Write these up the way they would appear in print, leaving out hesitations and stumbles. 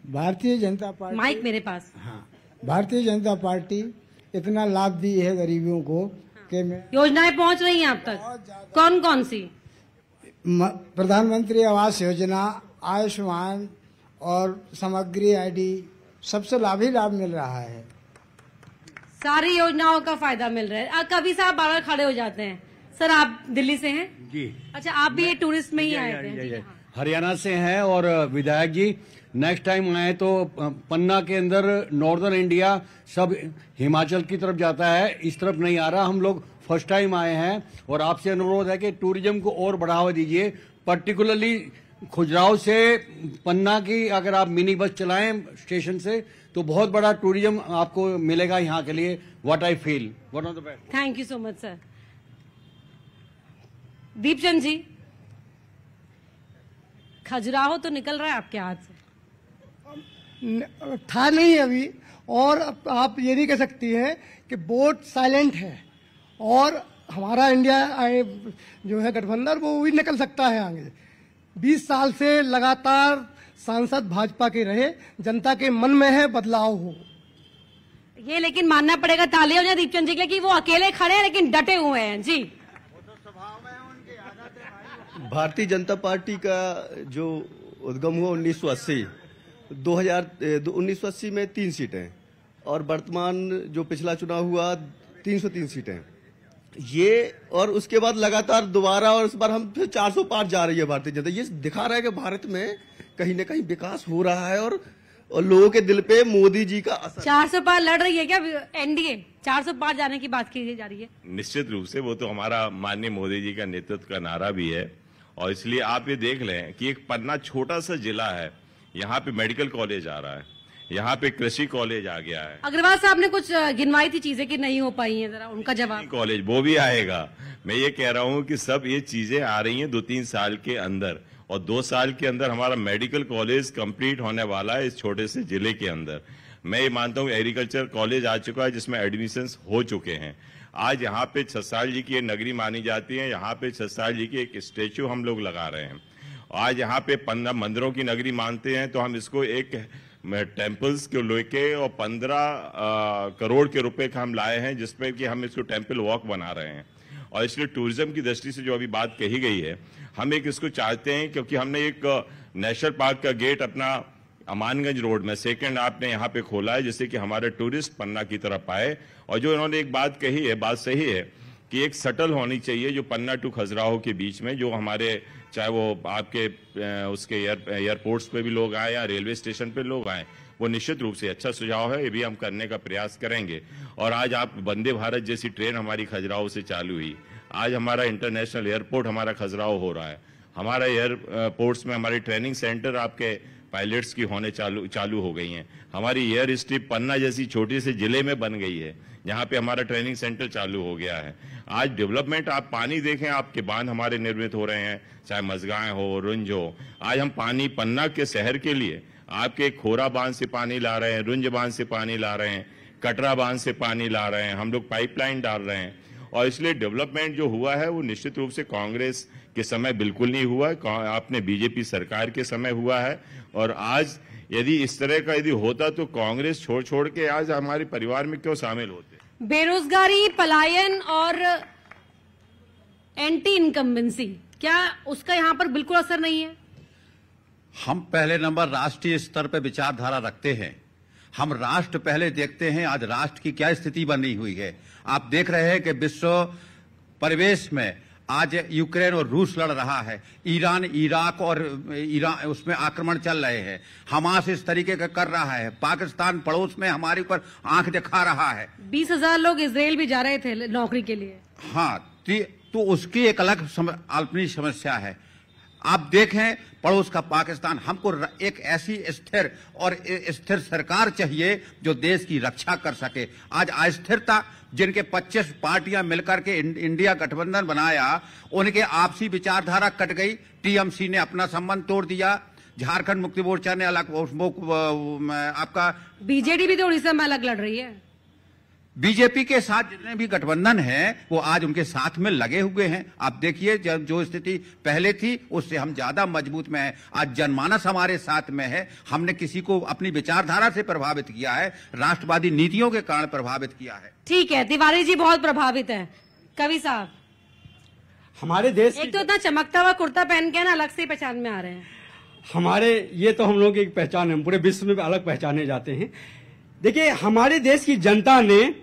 Bharatiya Janata party, mic मेरे पास। हाँ, Bharatiya Janata party इतना लाभ दी है गरीबों को कि मैं योजनाएं पहुंच रही हैं आप तक? कौन कौन सी? प्रधानमंत्री आवास योजना, आयुष्मान और समग्री आईडी, सबसे लाभ ही लाभ मिल रहा है। सारी योजनाओं का फायदा मिल रहा है। कभी साहब बार खड़े हो जाते हैं। सर, आप दिल्ली से हैं? जी। अच्छा, आप भी ये टूरिस्ट में ही आए थे? हरियाणा से हैं। और विधायक जी, नेक्स्ट टाइम आए तो पन्ना के अंदर नॉर्दर्न इंडिया सब हिमाचल की तरफ जाता है, इस तरफ नहीं आ रहा। हम लोग फर्स्ट टाइम आए हैं और आपसे अनुरोध है कि टूरिज्म को और बढ़ावा दीजिए, पर्टिकुलरली खुजराहो से पन्ना की अगर आप मिनी बस चलाएं स्टेशन से तो बहुत बड़ा टूरिज्म आपको मिलेगा यहाँ के लिए। What I feel one of the best. Thank you so much sir. Deepchand ji, Khajuraho तो निकल रहा है आपके हाथ से? था नहीं अभी, और आप ये नहीं कह सकती हैं कि बोट साइलेंट है, और हमारा इंडिया जो है गठबंधन वो भी निकल सकता है आगे। 20 साल से लगातार सांसद भाजपा के रहे, जनता के मन में है बदलाव हो। ये लेकिन मानना पड़ेगा, तालियां हो जाए दीपचंद जी के लिए कि वो अकेले खड़े हैं लेकिन डटे हुए हैं। जी, भारतीय जनता पार्टी का जो उद्गम हुआ 1980, 1980 में 3 सीटें, और वर्तमान जो पिछला चुनाव हुआ 303 सीटें ये, और उसके बाद लगातार दोबारा, और इस बार हम फिर 400 पार जा रही है भारतीय जनता। ये दिखा रहा है कि भारत में कहीं न कहीं विकास हो रहा है, और लोगों के दिल पे मोदी जी का असर। 400 पार लड़ रही है क्या एनडीए? 400 पार जाने की बात की जा रही है? निश्चित रूप से वो तो हमारा माननीय मोदी जी का नेतृत्व का नारा भी है, और इसलिए आप ये देख लें कि एक पन्ना छोटा सा जिला है, यहाँ पे मेडिकल कॉलेज आ रहा है, यहाँ पे कृषि कॉलेज आ गया है। अग्रवाल साहब ने कुछ गिनवाई थी चीजें कि नहीं हो पाई हैं, जरा उनका जवाब। कॉलेज वो भी आएगा। मैं ये कह रहा हूँ कि सब ये चीजें आ रही हैं 2-3 साल के अंदर, और 2 साल के अंदर हमारा मेडिकल कॉलेज कंप्लीट होने वाला है इस छोटे से जिले के अंदर। मैं ये मानता हूँ एग्रीकल्चर कॉलेज आ चुका है जिसमें एडमिशन हो चुके हैं। आज यहाँ पे छसाल जी की नगरी मानी जाती है, यहाँ पे छसाल जी की एक स्टेचू हम लोग लगा रहे हैं। आज यहाँ पे 15 मंदिरों की नगरी मानते हैं, तो हम इसको एक टेम्पल्स को लेके और 15 करोड़ के रुपए का हम लाए हैं, जिसपे कि हम इसको टेम्पल वॉक बना रहे हैं। और इसलिए टूरिज्म की दृष्टि से जो अभी बात कही गई है, हम एक इसको चाहते हैं, क्योंकि हमने एक नेशनल पार्क का गेट अपना अमानगंज रोड में सेकंड आपने यहाँ पे खोला है, जिससे कि हमारे टूरिस्ट पन्ना की तरफ आए। और जो इन्होंने एक बात कही है, बात सही है कि एक शटल होनी चाहिए जो पन्ना टू खजुराहो के बीच में, जो हमारे चाहे वो आपके उसके एयरपोर्ट्स पे भी लोग आए या रेलवे स्टेशन पे लोग आए, वो निश्चित रूप से अच्छा सुझाव है। ये भी हम करने का प्रयास करेंगे। और आज आप वंदे भारत जैसी ट्रेन हमारी खजुराहो से चालू हुई, आज हमारा इंटरनेशनल एयरपोर्ट हमारा खजुराहो हो रहा है, हमारा एयरपोर्ट्स में हमारी ट्रेनिंग सेंटर आपके पायलट्स की होने चालू हो गई हैं, हमारी एयर स्ट्रिप पन्ना जैसी छोटी से जिले में बन गई है, जहाँ पे हमारा ट्रेनिंग सेंटर चालू हो गया है। आज डेवलपमेंट, आप पानी देखें, आपके बांध हमारे निर्मित हो रहे हैं, चाहे मजगाएं हो, रुंज हो। आज हम पानी पन्ना के शहर के लिए आपके खोरा बांध से पानी ला रहे हैं, रुंज बांध से पानी ला रहे हैं, कटरा बांध से पानी ला रहे हैं, हम लोग पाइपलाइन डाल रहे हैं। और इसलिए डेवलपमेंट जो हुआ है वो निश्चित रूप से कांग्रेस के समय बिल्कुल नहीं हुआ है, आपने बीजेपी सरकार के समय हुआ है। और आज यदि इस तरह का यदि होता तो कांग्रेस छोड़ के आज हमारे परिवार में क्यों शामिल होते? बेरोजगारी, पलायन और एंटी इनकम्बेंसी, क्या उसका यहाँ पर बिल्कुल असर नहीं है? हम पहले नंबर राष्ट्रीय स्तर पर विचारधारा रखते हैं, हम राष्ट्र पहले देखते हैं। आज राष्ट्र की क्या स्थिति बनी हुई है आप देख रहे हैं कि विश्व परिवेश में आज यूक्रेन और रूस लड़ रहा है, ईरान, इराक और ईरान उसमें आक्रमण चल रहे हैं, हमास इस तरीके का कर रहा है, पाकिस्तान पड़ोस में हमारे ऊपर आंख दिखा रहा है। 20,000 लोग इजराइल भी जा रहे थे नौकरी के लिए। हाँ, तो उसकी एक अलग अपनी समस्या है। आप देखें पड़ोस का पाकिस्तान, हमको एक ऐसी स्थिर और स्थिर सरकार चाहिए जो देश की रक्षा कर सके। आज अस्थिरता, जिनके 25 पार्टियां मिलकर के इंडिया गठबंधन बनाया, उनके आपसी विचारधारा कट गई, टीएमसी ने अपना संबंध तोड़ दिया, झारखंड मुक्ति मोर्चा ने अलग, आपका बीजेडी भी तो उड़ीसा में अलग लड़ रही है। बीजेपी के साथ जितने भी गठबंधन है वो आज उनके साथ में लगे हुए हैं। आप देखिए जब जो स्थिति पहले थी उससे हम ज्यादा मजबूत में है। आज जनमानस हमारे साथ में है। हमने किसी को अपनी विचारधारा से प्रभावित किया है, राष्ट्रवादी नीतियों के कारण प्रभावित किया है। ठीक है, तिवारी जी बहुत प्रभावित है। कवि साहब, हमारे देश एक तो इतना चमकता हुआ कुर्ता पहन के ना अलग से ही पहचान में आ रहे हैं। हमारे ये तो हम लोग की एक पहचान है, पूरे विश्व में अलग पहचाने जाते हैं। देखिए, हमारे देश की जनता ने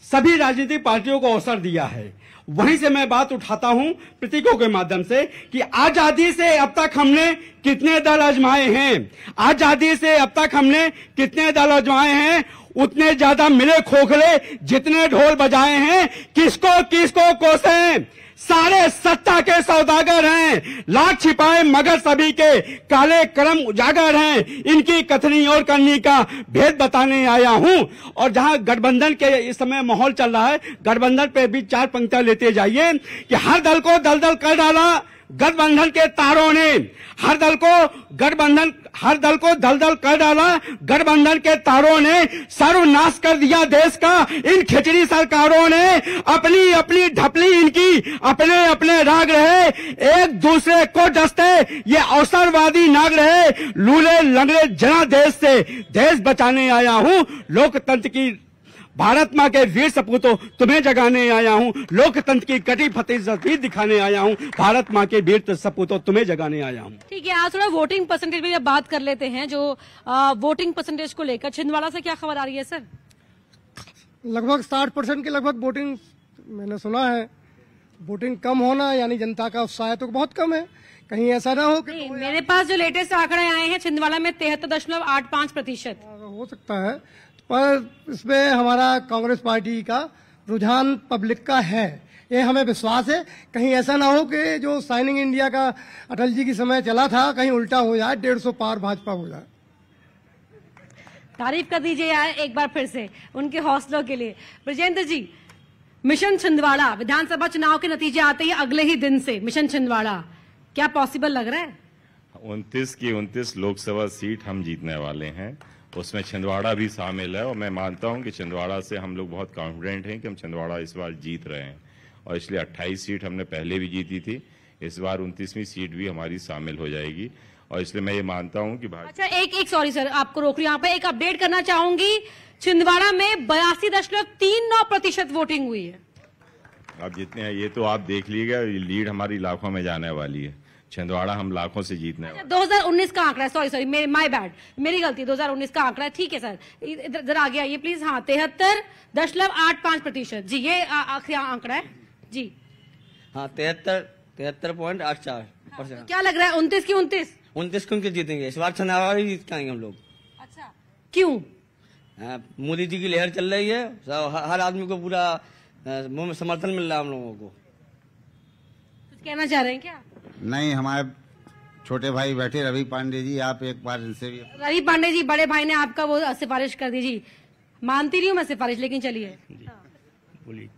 सभी राजनीतिक पार्टियों को अवसर दिया है। वहीं से मैं बात उठाता हूं प्रतीकों के माध्यम से कि आजादी से अब तक हमने कितने दल आजमाए हैं, आजादी से अब तक हमने कितने दल आजमाए हैं, उतने ज्यादा मिले खोखले जितने ढोल बजाए हैं। किसको किसको कोसें, सारे सत्ता के सौदागर हैं, लाख छिपाए मगर सभी के काले कर्म उजागर हैं। इनकी कथनी और करनी का भेद बताने आया हूं। और जहां गठबंधन के इस समय माहौल चल रहा है, गठबंधन पे भी 4 पंक्तियां लेते जाइए कि हर दल को दलदल कर डाला गठबंधन के तारों ने, हर दल को दलदल कर डाला गठबंधन के तारों ने, सर्वनाश कर दिया देश का इन खिचड़ी सरकारों ने। अपनी अपनी ढपली इनकी अपने अपने राग रहे, एक दूसरे को डसते ये अवसरवादी नाग रहे। लूले लंगड़े जनादेश से देश बचाने आया हूं, लोकतंत्र की भारत मां के वीर सपूतों तुम्हें जगाने आया हूं, लोकतंत्र की कटी फतेह तस्वीर दिखाने आया हूं, भारत मां के वीर सपूतों तुम्हें जगाने आया हूं। ठीक है, आज थोड़ा वोटिंग परसेंटेज में जब बात कर लेते हैं, जो वोटिंग परसेंटेज को लेकर छिंदवाड़ा से क्या खबर आ रही है सर? लगभग 60% के लगभग वोटिंग मैंने सुना है। वोटिंग कम होना यानी जनता का उत्साह तो बहुत कम है, कहीं ऐसा ना हो कि मेरे पास जो लेटेस्ट आंकड़े आए हैं छिंदवाड़ा में 73.85%। हो सकता है, पर इसमें हमारा कांग्रेस पार्टी का रुझान पब्लिक का है, ये हमें विश्वास है। कहीं ऐसा ना हो कि जो साइनिंग इंडिया का अटल जी की समय चला था कहीं उल्टा हो जाए, 150 पार भाजपा हो जाए। तारीफ कर दीजिए यार एक बार फिर से उनके हौसलों के लिए। ब्रजेंद्र जी, मिशन छिंदवाड़ा विधानसभा चुनाव के नतीजे आते ही अगले ही दिन से मिशन छिंदवाड़ा क्या पॉसिबल लग रहा है? 29 की 29 लोकसभा सीट हम जीतने वाले हैं, उसमें छिंदवाड़ा भी शामिल है। और मैं मानता हूं कि छिंदवाड़ा से हम लोग बहुत कॉन्फिडेंट हैं कि हम छिंदवाड़ा इस बार जीत रहे हैं। और इसलिए 28 सीट हमने पहले भी जीती थी, इस बार 29वीं सीट भी हमारी शामिल हो जाएगी। और इसलिए मैं ये मानता हूं कि अच्छा, एक सॉरी सर, आपको रोक रही हूं, यहाँ पे एक अपडेट करना चाहूंगी। छिंदवाड़ा में 82.39% वोटिंग हुई है। अब जितने हैं ये तो आप देख लीजिएगा, लीड हमारी लाखों में जाने वाली है। छिंदवाड़ा हम लाखों से जीतने वाले। 2019 का आंकड़ा है, सॉरी माय बैड, मेरी गलती, 2019 का आंकड़ा है। ठीक है सर, इधर आगे आइए प्लीज। हाँ, 73.85% जी, ये आखिरी आंकड़ा है जी। हाँ, 73.84%। क्या लग रहा है, 29 की 29? 29 को जीतेंगे इस बार, छिंदवाड़ा ही जीत पाएंगे हम लोग। अच्छा, क्यों? मोदी जी की लहर चल रही है, हर आदमी को पूरा मुंह में समर्थन मिल रहा है हम लोगों को। कुछ कहना चाह रहे हैं क्या? नहीं, हमारे छोटे भाई बैठे रवि पांडे जी, आप एक बार इनसे भी। रवि पांडे जी, बड़े भाई ने आपका वो सिफारिश कर दी जी। मानती नहीं हूँ मैं सिफारिश, लेकिन चलिए बोलिए।